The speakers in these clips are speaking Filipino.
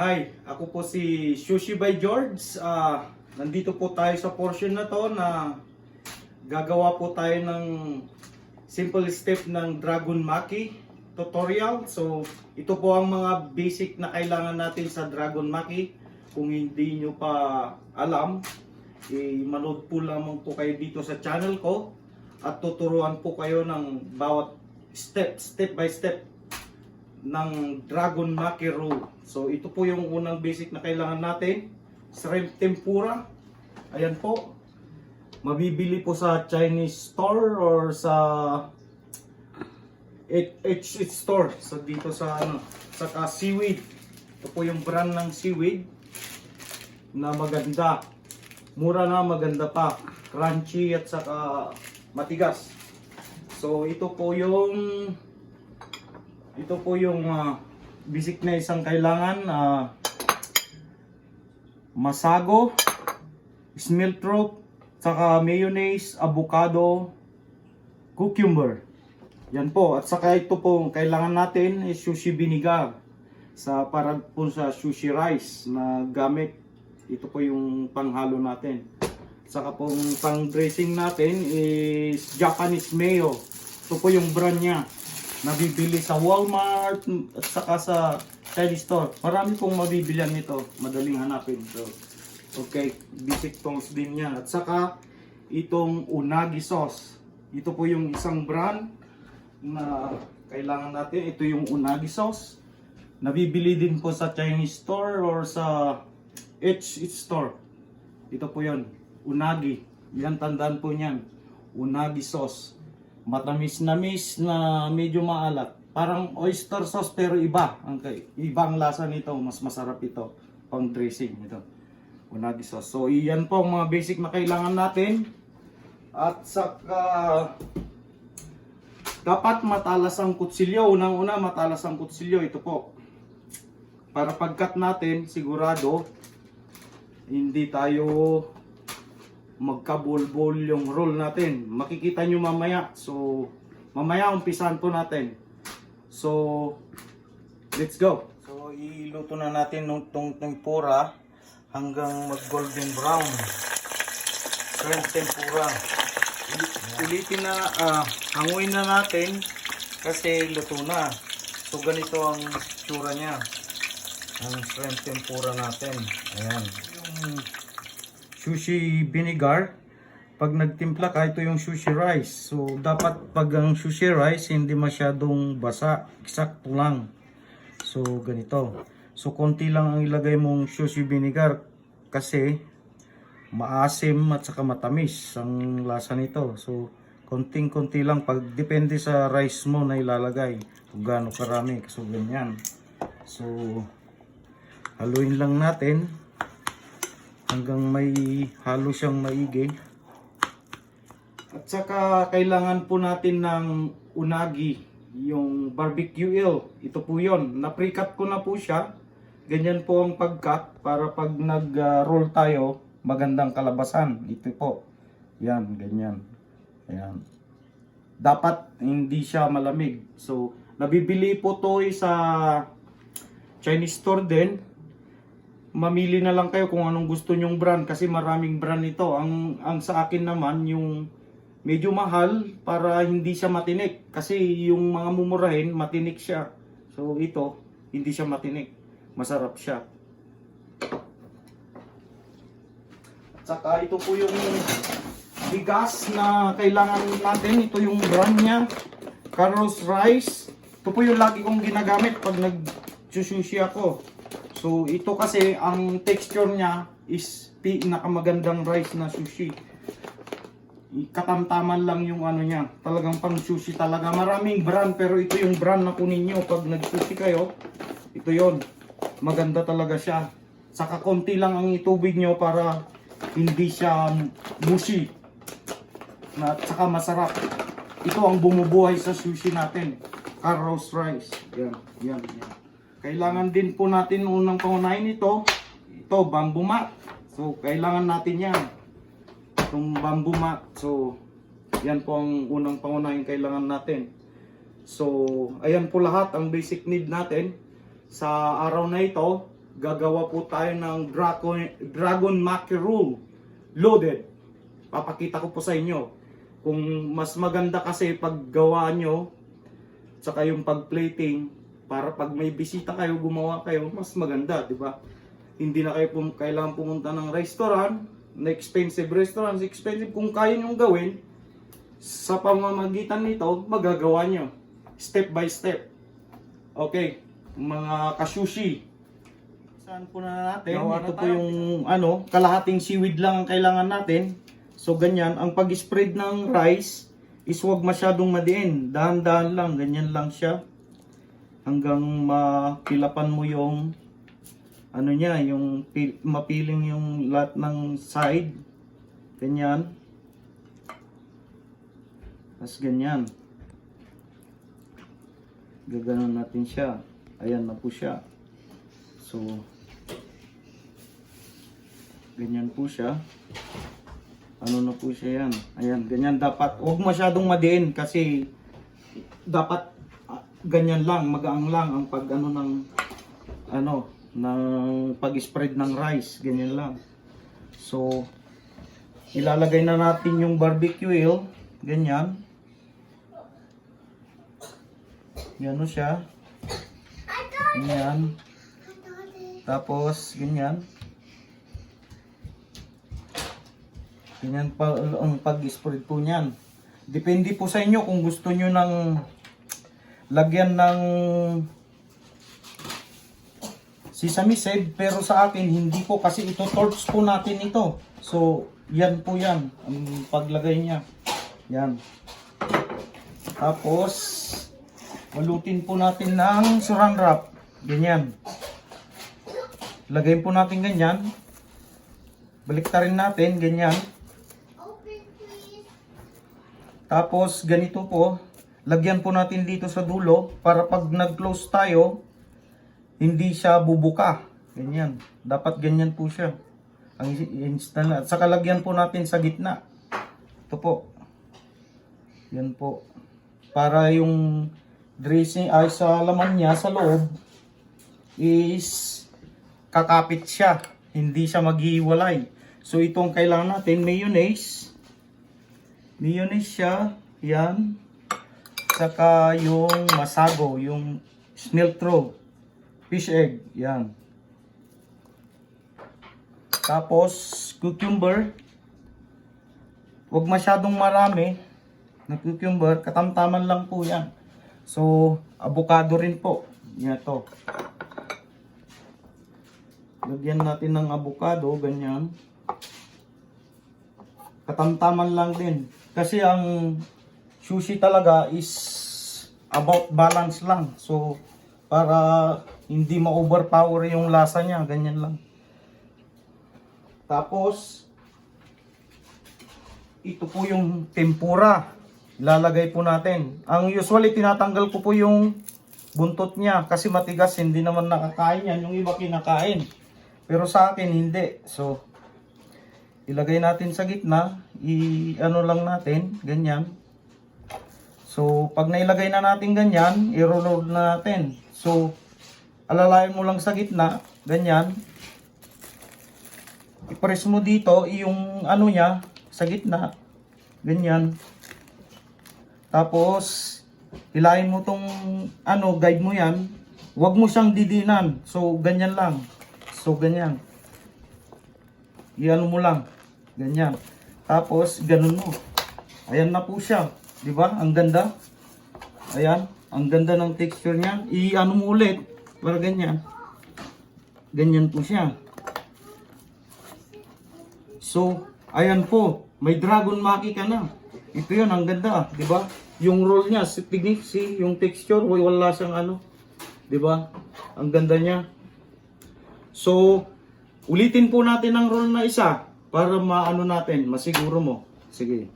Hi, ako po si Sushi by George. Nandito po tayo sa portion na to na gagawa po tayo ng simple step ng Dragon Maki tutorial. So, ito po ang mga basic na kailangan natin sa Dragon Maki. Kung hindi nyo pa alam, manood po lamang po kayo dito sa channel ko at tuturuan po kayo ng bawat step by step ng Dragon Maki roll. So ito po yung unang basic na kailangan natin. Shrimp tempura. Ayan po. Mabibili po sa Chinese store or sa H store. So dito sa saka seaweed. Ito po yung brand ng seaweed na maganda. Mura na, maganda pa. Crunchy at saka matigas. So ito po yung basic na isang kailangan. Masago, smelt rope, saka mayonnaise, avocado, cucumber. Yan po. At saka ito po kailangan natin is sushi vinegar para po sa sushi rice na gamit. Ito po yung panghalo natin. Saka po pang dressing natin is Japanese mayo. Ito po yung brand niya. Nabibili sa Walmart at saka sa Chinese store. Marami pong mabibilihan nito. Madaling hanapin. So, okay, basic tools din yan. At saka itong unagi sauce. Ito po yung isang brand na kailangan natin. Ito yung unagi sauce. Nabibili din po sa Chinese store or sa H store. Ito po yun. Unagi. Yan, tandaan po niyan. Unagi sauce. Matamis-namis na medyo maalat. Parang oyster sauce pero iba. Ibang lasa nito. Mas masarap ito. Pang dressing ito. Unagi sauce. So iyan po ang mga basic na kailangan natin. At saka dapat matalas ang kutsilyo. Unang-una matalas ang kutsilyo. Ito po. Para pagkat natin sigurado hindi tayo magkabol-bol yung roll natin. Makikita nyo mamaya. So, mamaya umpisahan po natin. So, let's go. So, iluto na natin itong tempura hanggang mag-golden brown. Shrimp tempura. Ulitin na, hanguin na natin kasi luto na. So, ganito ang tsura niya. Ang shrimp tempura natin. Ayan. Yung sushi vinegar, pag nagtimpla ka, ito yung sushi rice. So dapat pag ang sushi rice hindi masyadong basa, eksakto lang. So ganito. So konti lang ang ilagay mong sushi vinegar kasi maasim at saka matamis ang lasa nito. So konting-konti lang, pag depende sa rice mo na ilalagay kung gaano karami. So ganyan. So haluin lang natin hanggang may halo siyang maigi. At saka kailangan po natin ng unagi, yung barbecue oil. Ito po yon. Na-pre-cut ko na po siya. Ganyan po ang pag-cut para pag nag-roll tayo, magandang kalabasan. Ito po. Yan, ganyan. Ayan. Dapat hindi siya malamig. So, nabibili po to sa Chinese store din. Mamili na lang kayo kung anong gusto nyong brand kasi maraming brand ito. Ang sa akin naman yung medyo mahal para hindi siya matinik kasi yung mga mumurahin matinik siya. So ito hindi siya matinik. Masarap siya. At saka ito po yung bigas na kailangan natin. Ito yung brand niya. Carlos Rice. Ito po yung lagi kong ginagamit pag nag-sushi ako. So ito kasi ang texture niya is pinakamagandang rice na sushi. Katamtaman lang yung ano niya. Talagang pang sushi talaga. Maraming brand pero ito yung brand na kunin nyo pag nag-sushi kayo. Ito yon. Maganda talaga siya. Saka konti lang ang itubig nyo para hindi siya mushy. At saka masarap. Ito ang bumubuhay sa sushi natin. Carlos rice. Yan, yan, yan. Kailangan din po natin unang pangunahin ito bamboo mat. So kailangan natin yan. Itong bamboo mat. So yan po ang unang pangunahin kailangan natin. So ayan po lahat ang basic need natin sa araw na ito. gagawa po tayo ng dragon mackerel loaded. Papakita ko po sa inyo kung mas maganda kasi paggawa nyo tsaka yung pagplating para pag may bisita kayo, gumawa kayo, mas maganda, di ba? Hindi na kayo kailangan pumunta ng restaurant, na expensive restaurant, expensive. Kung kaya nyo gawin sa pamamagitan nito, magagawa nyo step by step. Okay, mga kasushi, saan po na natin? Ito po yung kalahating seaweed lang ang kailangan natin. So ganyan, ang pag-spread ng rice is huwag masyadong madiin. Dahan-dahan lang, ganyan lang siya. Hanggang makilapan mo yung niya, yung mapiling yung lahat ng side. Ganyan. Tapos ganyan. Gaganon natin siya. Ayan na po siya. So ganyan po siya. Ano na po siya yan. Ayan, ganyan dapat. Huwag masyadong madiin kasi dapat ganyan lang, magaang lang ang pag ng pag-spread ng rice, ganyan lang. So ilalagay na natin yung barbecue oil, ganyan. Yan o siya. Ganyan. Tapos ganyan. Ganyan pa ang pag-spread po niyan. Depende po sa inyo kung gusto nyo ng lagyan ng sesame seed, pero sa akin hindi po kasi ito torch po natin ito. So yan po yan ang paglagay niya. Yan. Tapos walutin po natin ng saran wrap. Ganyan. Lagayin po natin ganyan. Baliktarin natin ganyan. Tapos ganito po, lagyan po natin dito sa dulo para pag nag-close tayo, hindi siya bubuka. Ganyan. Dapat ganyan po siya. Ang install at saka lagyan po natin sa gitna. Ito po. Yan po. Para yung dressing ay sa laman niya sa loob is kakapit siya. Hindi siya maghiwalay. So ito ang kailangan natin, mayonnaise. Mayonnaise siya, yan. Saka yung masago, yung snail throat, fish egg, yan. Tapos, cucumber. Huwag masyadong marami na cucumber, katamtaman lang po yan. So, avocado rin po. Yan to. Lagyan natin ng avocado, ganyan. Katamtaman lang din. Kasi ang sushi talaga is about balance lang. So, para hindi ma-overpower yung lasa niya. Ganyan lang. Tapos, ito po yung tempura. Ilalagay po natin. Ang usually, tinatanggal ko po yung buntot niya. Kasi matigas, hindi naman nakakain yan. Yung iba kinakain. Pero sa akin, hindi. So, ilagay natin sa gitna, i-ano lang natin, ganyan. So, pag nailagay na natin ganyan, i-roll na natin. So, alalayan mo lang sa gitna, ganyan. I-press mo dito, yung ano niya, sa gitna, ganyan. Tapos, hilahin mo tong, guide mo yan. Huwag mo siyang didinan. So, ganyan lang. So, ganyan. I-ano mo lang. Ganyan. Tapos, ganun mo. Ayan na po siya. Diba? Ang ganda. Ayan. Ang ganda ng texture niya. I-ano mo ulit. Para ganyan. Ganyan po siya. So, ayan po. May dragon maki ka na. Ito yun. Ang ganda. Diba? Yung roll niya. See, yung texture. Wala siyang Diba? Ang ganda niya. So, ulitin po natin ang roll na isa. Para maano natin, masiguro mo. Sige.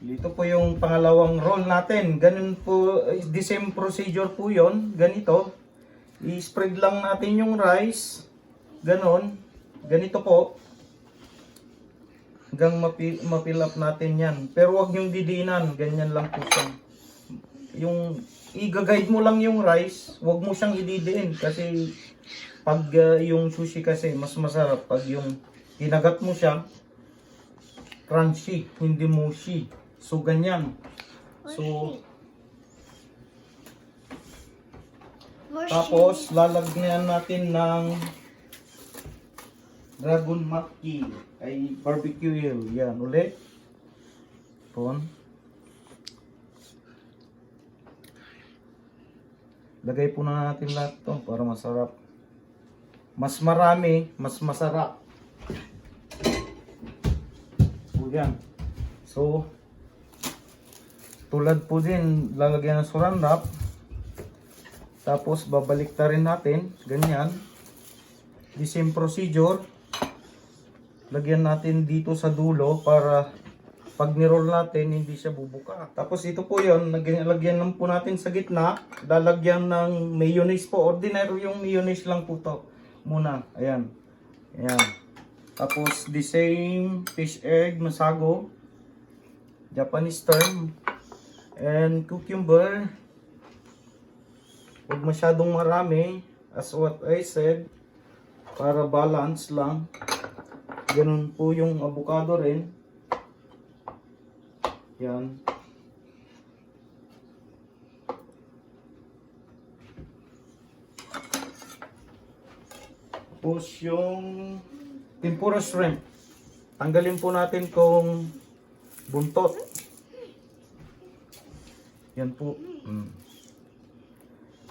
Dito po yung pangalawang roll natin. Ganun po, the same procedure po yon. Ganito. I-spread lang natin yung rice. Ganon. Ganito po. Hanggang mapil up natin yan. Pero wag yung didinan. Ganyan lang po siya. yung i-guide mo lang yung rice, wag mo siyang ididiin kasi pag yung sushi kasi mas masarap pag yung kinagat mo siya crunchy, hindi mushy. So ganyan. So tapos lalagyan natin ng dragon maki ay barbecue oil. Yan ulit. Ton. Lagay po na natin lahat to para masarap. Mas marami, mas masarap. O yan. So, tulad po din, lalagyan ng saran wrap. Tapos, babalik ta rin natin. Ganyan. The same procedure. Lagyan natin dito sa dulo para pag niroll natin, hindi siya bubuka. Tapos ito po yun, lagyan lang po natin sa gitna. Lalagyan ng mayonnaise po. Ordinary yung mayonnaise lang po to. Muna. Ayan. Ayan. Tapos the same fish egg, masago, Japanese term, and cucumber. Huwag masyadong marami. As what I said, para balance lang. Ganun po yung avocado rin. Yan. Tapos yung tempura shrimp. Tanggalin po natin kung buntot. Yan po.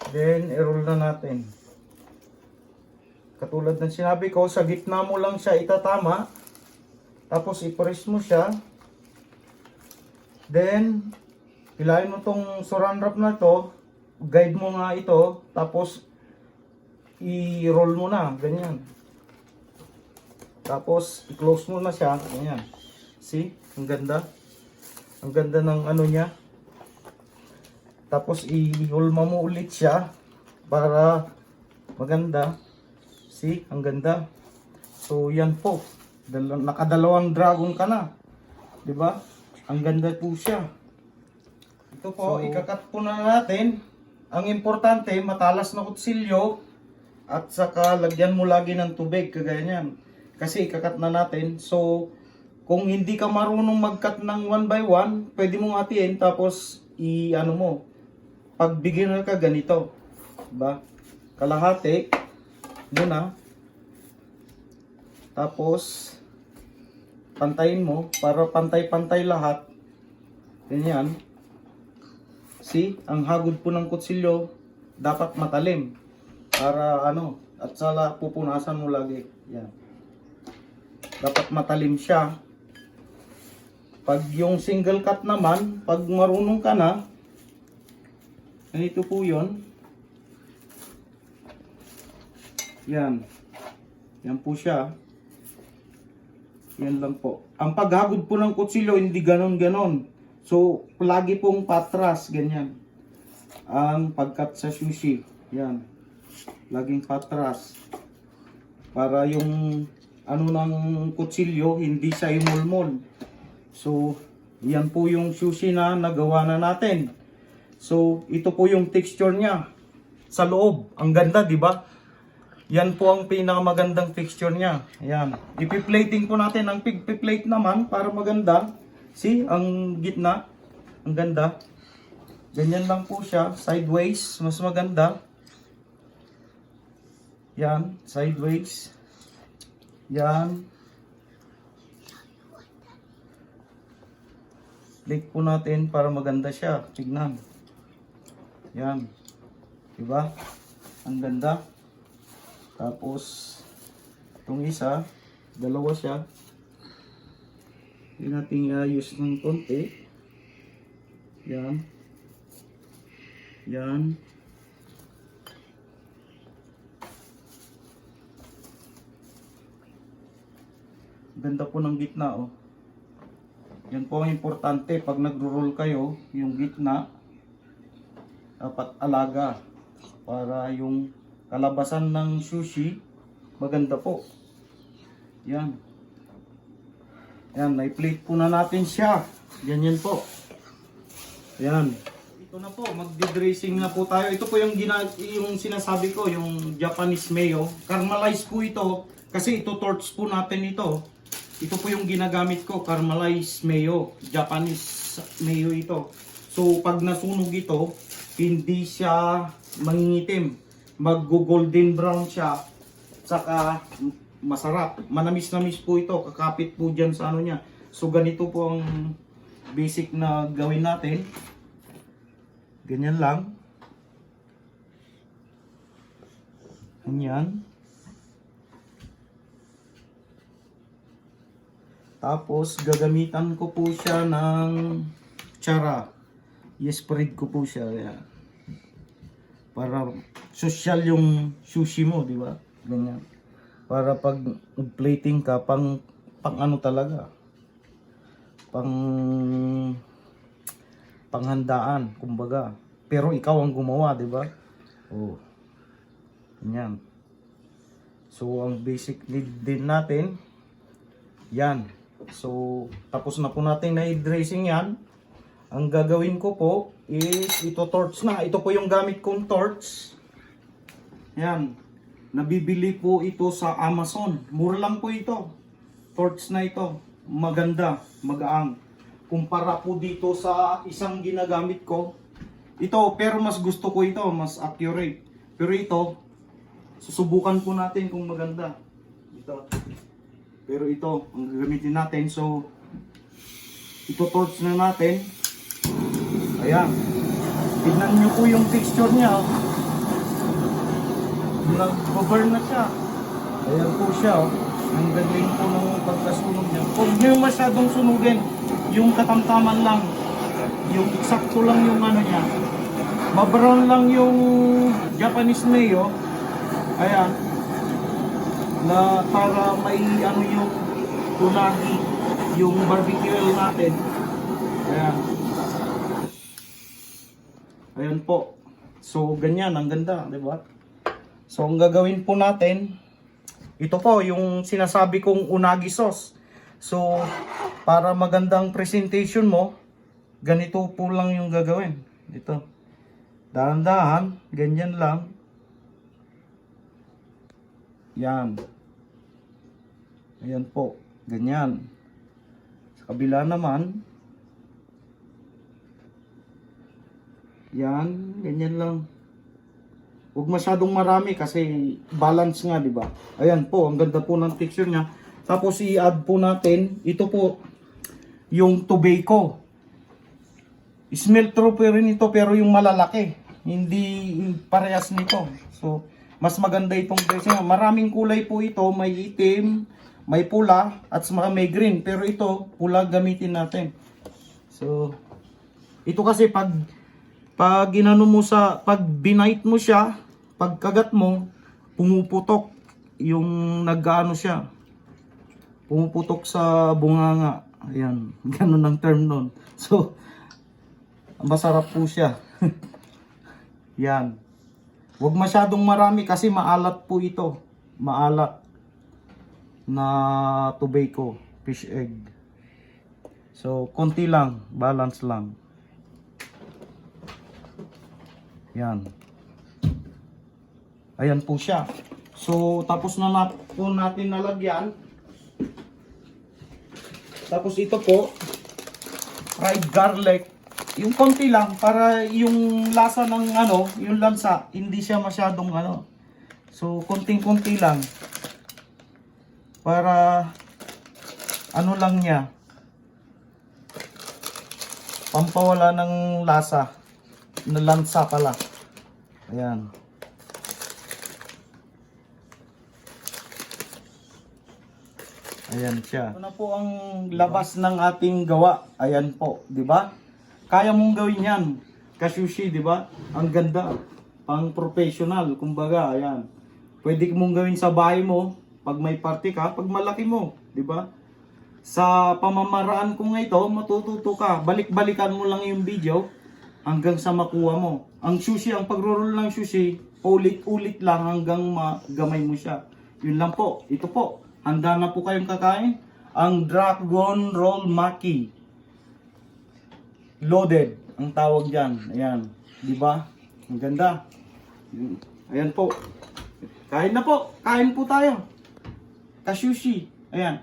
Then, i-roll na natin. Katulad ng sinabi ko, sa gitna mo lang siya itatama. Tapos, i-press mo siya. Then, hilahin mo tong saran wrap na to, guide mo nga ito, tapos i-roll mo na, ganyan. Tapos, i-close mo na siya, ganyan. See? Ang ganda. Ang ganda ng ano niya. Tapos, i-hulma mo ulit siya para maganda. See? Ang ganda. So, yan po. Nakadalawang dragon ka na. 'Di ba? Ang ganda po siya. Ito po, ikakat po na natin. Ang importante, matalas na kutsilyo at saka lagyan mo lagi ng tubig, kagaya niyan. Kasi ikakat na natin. So, kung hindi ka marunong mag-cut ng 1 by 1, pwede mong hatiin tapos i-ano mo. Pag beginner ka, ganito. Diba? Kalahati. Muna. Tapos, pantayin mo para pantay-pantay lahat. Ganyan. See, ang hagod po ng kutsilyo dapat matalim para ano, at sala pupunasan mo lagi. Yan. Dapat matalim siya. Pag yung single cut naman, pag marunong ka na, ganito po 'yon. Yan. Yan po siya. Yan lang po. Ang paghagod po ng kutsilyo, hindi ganon-ganon. So, lagi pong patras, ganyan. Ang pagkat sa sushi. Yan. Laging patras. Para yung ano ng kutsilyo, hindi siya imulmol. So, yan po yung sushi na nagawa na natin. So, ito po yung texture niya. Sa loob. Ang ganda, di ba? Yan po ang pinakamagandang texture niya. Ayan. Ipi-plating po natin. Ang pig-plate naman para maganda. See, ang gitna. Ang ganda. Ganyan lang po siya. Sideways. Mas maganda. Yan. Sideways. Yan. Plate po natin para maganda siya. Tignan. Yan. Diba? Ang ganda. Tapos, itong isa, dalawa siya. Hindi natin ayos ng konti. Yan. Yan. Ganda po ng gitna, oh. Yan po ang importante. Pag nagro-roll kayo, yung gitna, dapat alaga. Para yung kalabasan ng sushi, maganda po. Yan. Yan, na-plate po na natin siya. Ganyan po. Yan. Ito na po, magdi-dressing na po tayo. Ito po yung sinasabi ko, yung Japanese mayo. Caramelized po ito kasi ito torch po natin ito. Ito po yung ginagamit ko, caramelized mayo, Japanese mayo ito. So pag nasunog ito, hindi siya mangingitim. Mag-golden brown siya. Saka masarap. Manamis-namis po ito. Kakapit po dyan sa ano niya. So ganito po ang basic na gawin natin. Ganyan lang. Ganyan. Tapos gagamitan ko po siya ng tsara. I-spread ko po siya. Yan. Para social yung sushi mo, di ba? Ganyan. Para pag plating ka, pang ano talaga. Panghandaan, kumbaga. Pero ikaw ang gumawa, di ba? Oh. Yan. So, ang basic need din natin, yan. So, tapos na po natin na i-dressing yan. Ang gagawin ko po is ito torch na. Ito po yung gamit kong torch. Yan. Nabibili po ito sa Amazon. Mura lang po ito. Torch na ito. Maganda, magaang. Kumpara po dito sa isang ginagamit ko. Ito, pero mas gusto ko ito, mas accurate. Pero ito, susubukan po natin kung maganda. Ito. Pero ito, ang gagamitin natin. So, ito torch na natin. Ayan. Tignan nyo po yung texture niya. Nag-burn na siya. Ayan po siya. Ang galing po ng pagkasunog niya. Huwag nyo masyadong sunugin. Yung katamtaman lang. Yung eksakto lang yung ano niya. Mabrown lang yung Japanese mayo. Ayan. Na para may ano yung tunagi. Yung barbecue natin. Ayan. Ayan po. So ganyan. Ang ganda. Diba? So ang gagawin po natin, ito po yung sinasabi kong unagi sauce. So, para magandang presentation mo, ganito po lang yung gagawin. Ito. Dahan-dahan, ganyan lang. Yan. Ayan po, ganyan. Sa kabila naman, yan, ganyan lang. Huwag masyadong marami kasi balance nga, di ba? Ayan po, ang ganda po ng texture niya. Tapos i-add po natin, ito po, yung tobacco. Smell trooper rin ito pero yung malalaki. Hindi parehas nito. So, mas maganda itong dressing. Maraming kulay po ito, may itim, may pula, at may green. Pero ito, pula gamitin natin. So, ito kasi pag inano mo pag binight mo siya, pagkagat mo, pumuputok yung nag-ano siya. Pumuputok sa bunganga. Ayan, ganun ang term nun. So, masarap po siya. Yan. Huwag masyadong marami kasi maalat po ito. Maalat na tobacco, fish egg. So, konti lang, balance lang. Yan. Ayan po siya. So, tapos na po natin nalagyan. Tapos ito po, fried garlic. Yung konti lang para yung lasa ng ano, yung lansa, hindi siya masyadong ano. So, konting-konti lang. Para ano lang niya. Pampawala ng lasa. Na lansa pala. Ayan. Ayan siya. Ito na po ang labas ng ating gawa. Ayan po, 'di ba? Kaya mong gawin 'yan. Ka-sushi, 'di ba? Ang ganda. Pang professional, kumbaga, ayan. Pwede mong gawin sa bahay mo pag may party ka, pag malaki mo, 'di ba? Sa pamamaraan ko nga ito, matututo ka. Balik-balikan mo lang yung video hanggang sa makuha mo. Ang sushi, ang pagro-roll ng sushi, ulit-ulit lang hanggang magamay mo siya. Yun lang po. Ito po. Handa na po kayong kakain. Ang Dragon Roll Maki. Loaded. ang tawag diyan. Ayan, 'di ba? Ang ganda. Ayan po. Kain na po. Kain po tayo. Kasushi. Ayan.